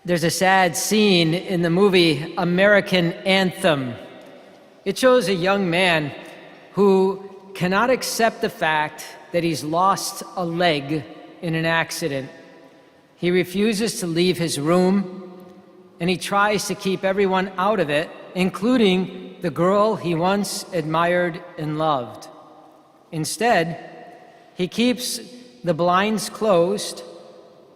There's a sad scene in the movie American Anthem. It shows a young man who cannot accept the fact that he's lost a leg in an accident. He refuses to leave his room, and he tries to keep everyone out of it, including the girl he once admired and loved. Instead, he keeps the blinds closed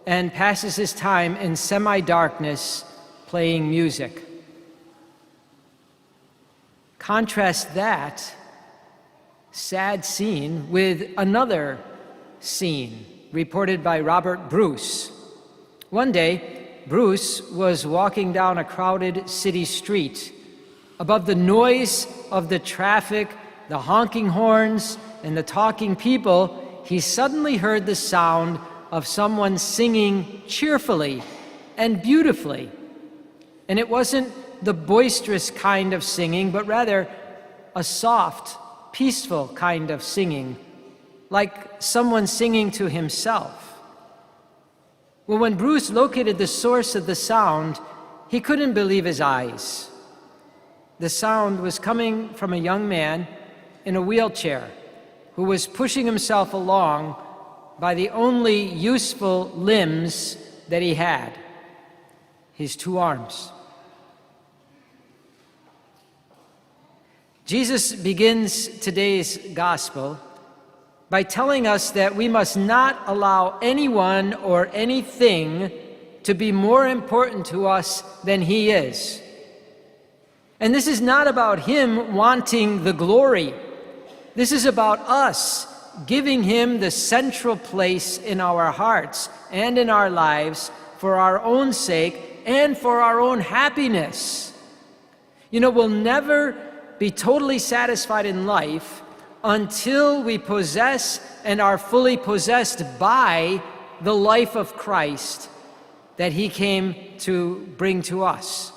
and passes his time in semi-darkness playing music. Contrast that sad scene with another scene reported by Robert Bruce. One day, Bruce was walking down a crowded city street. Above the noise of the traffic, the honking horns, and the talking people, he suddenly heard the sound of someone singing cheerfully and beautifully. And it wasn't the boisterous kind of singing, but rather a soft, peaceful kind of singing, like someone singing to himself. Well, when Bruce located the source of the sound, he couldn't believe his eyes. The sound was coming from a young man in a wheelchair who was pushing himself along by the only useful limbs that he had, his two arms. Jesus begins today's gospel by telling us that we must not allow anyone or anything to be more important to us than he is. And this is not about him wanting the glory. This is about us giving him the central place in our hearts and in our lives for our own sake and for our own happiness. You know, we'll never be totally satisfied in life until we possess and are fully possessed by the life of Christ that he came to bring to us.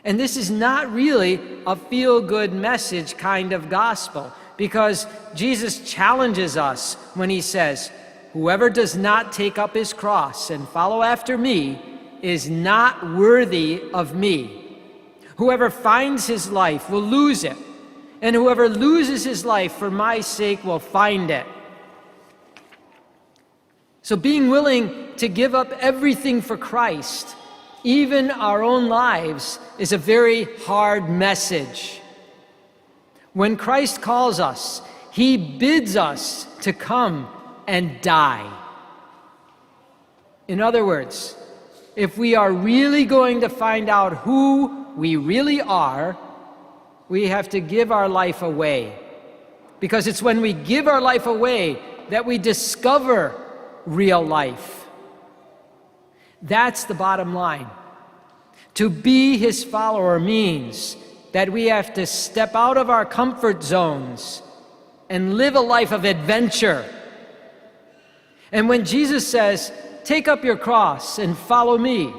And this is not really a feel-good message kind of gospel, because Jesus challenges us when he says, "Whoever does not take up his cross and follow after me is not worthy of me. Whoever finds his life will lose it, and whoever loses his life for my sake will find it." So being willing to give up everything for Christ, even our own lives, is a very hard message. When Christ calls us, he bids us to come and die. In other words, if we are really going to find out who we really are, we have to give our life away. Because it's when we give our life away that we discover real life. That's the bottom line. To be his follower means that we have to step out of our comfort zones and live a life of adventure. And when Jesus says, "Take up your cross and follow me,"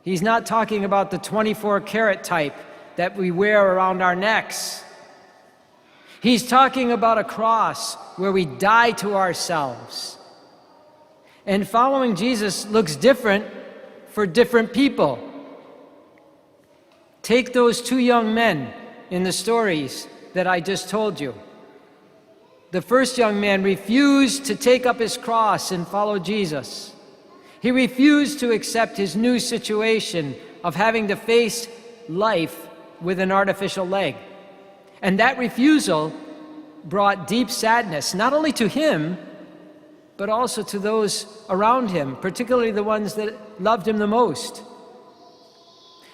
he's not talking about the 24-karat type that we wear around our necks. He's talking about a cross where we die to ourselves. And following Jesus looks different for different people. Take those two young men in the stories that I just told you. The first young man refused to take up his cross and follow Jesus. He refused to accept his new situation of having to face life with an artificial leg. And that refusal brought deep sadness, not only to him, but also to those around him, particularly the ones that loved him the most.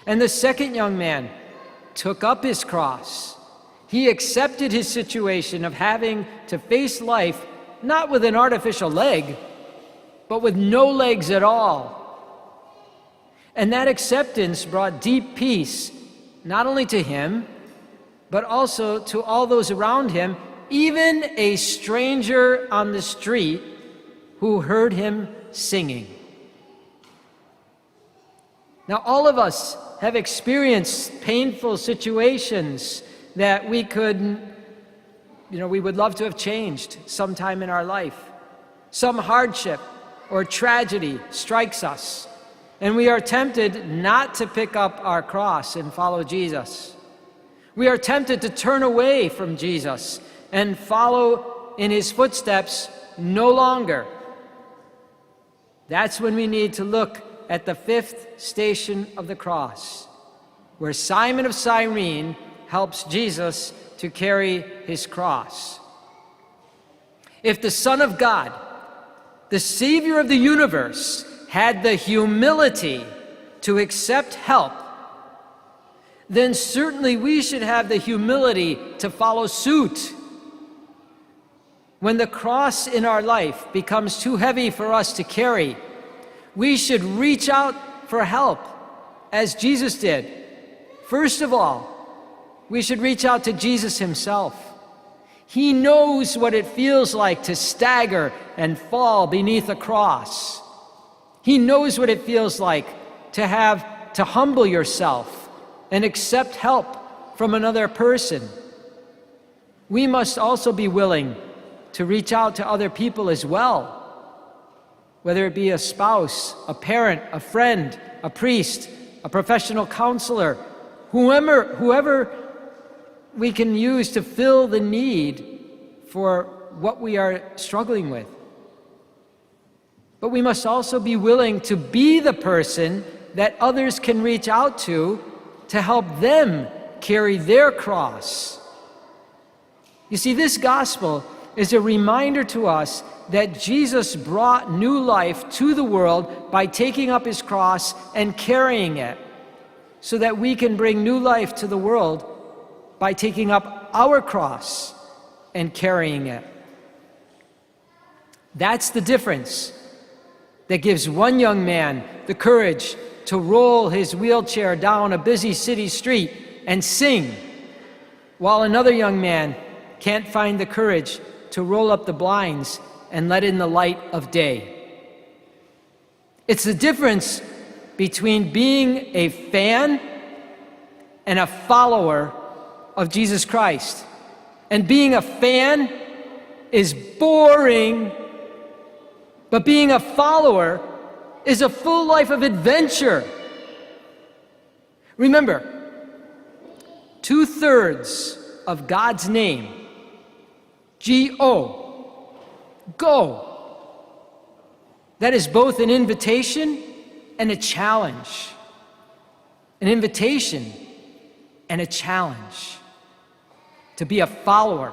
And the second young man took up his cross. He accepted his situation of having to face life not with an artificial leg, but with no legs at all. And that acceptance brought deep peace, not only to him, but also to all those around him, even a stranger on the street who heard him singing. Now, all of us have experienced painful situations that we would love to have changed sometime in our life. Some hardship or tragedy strikes us, and we are tempted not to pick up our cross and follow Jesus. We are tempted to turn away from Jesus and follow in his footsteps no longer. That's when we need to look at the fifth station of the cross, where Simon of Cyrene helps Jesus to carry his cross. If the Son of God, the Savior of the universe, had the humility to accept help, then certainly we should have the humility to follow suit. When the cross in our life becomes too heavy for us to carry, we should reach out for help, as Jesus did. First of all, we should reach out to Jesus himself. He knows what it feels like to stagger and fall beneath a cross. He knows what it feels like to have to humble yourself and accept help from another person. We must also be willing to reach out to other people as well, whether it be a spouse, a parent, a friend, a priest, a professional counselor, whoever we can use to fill the need for what we are struggling with. But we must also be willing to be the person that others can reach out to help them carry their cross. You see, this gospel is a reminder to us that Jesus brought new life to the world by taking up his cross and carrying it, so that we can bring new life to the world by taking up our cross and carrying it. That's the difference that gives one young man the courage to roll his wheelchair down a busy city street and sing, while another young man can't find the courage to roll up the blinds and let in the light of day. It's the difference between being a fan and a follower of Jesus Christ. And being a fan is boring, but being a follower is a full life of adventure. Remember, 2/3 of God's name, G-O, go. That is both an invitation and a challenge. An invitation and a challenge to be a follower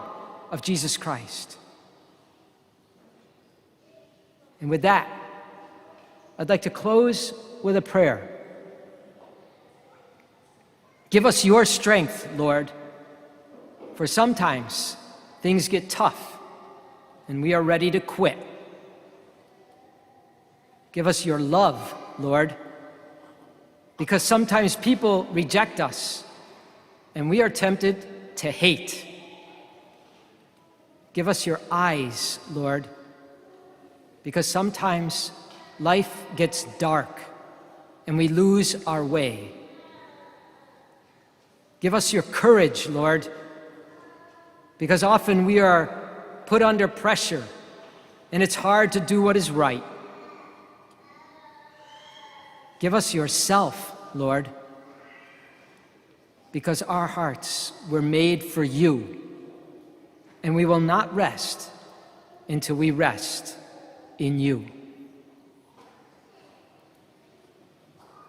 of Jesus Christ. And with that, I'd like to close with a prayer. Give us your strength, Lord, for sometimes things get tough and we are ready to quit. Give us your love, Lord, because sometimes people reject us and we are tempted to hate. Give us your eyes, Lord, because sometimes life gets dark and we lose our way. Give us your courage, Lord, because often we are put under pressure and it's hard to do what is right. Give us yourself, Lord, because our hearts were made for you, and we will not rest until we rest in you.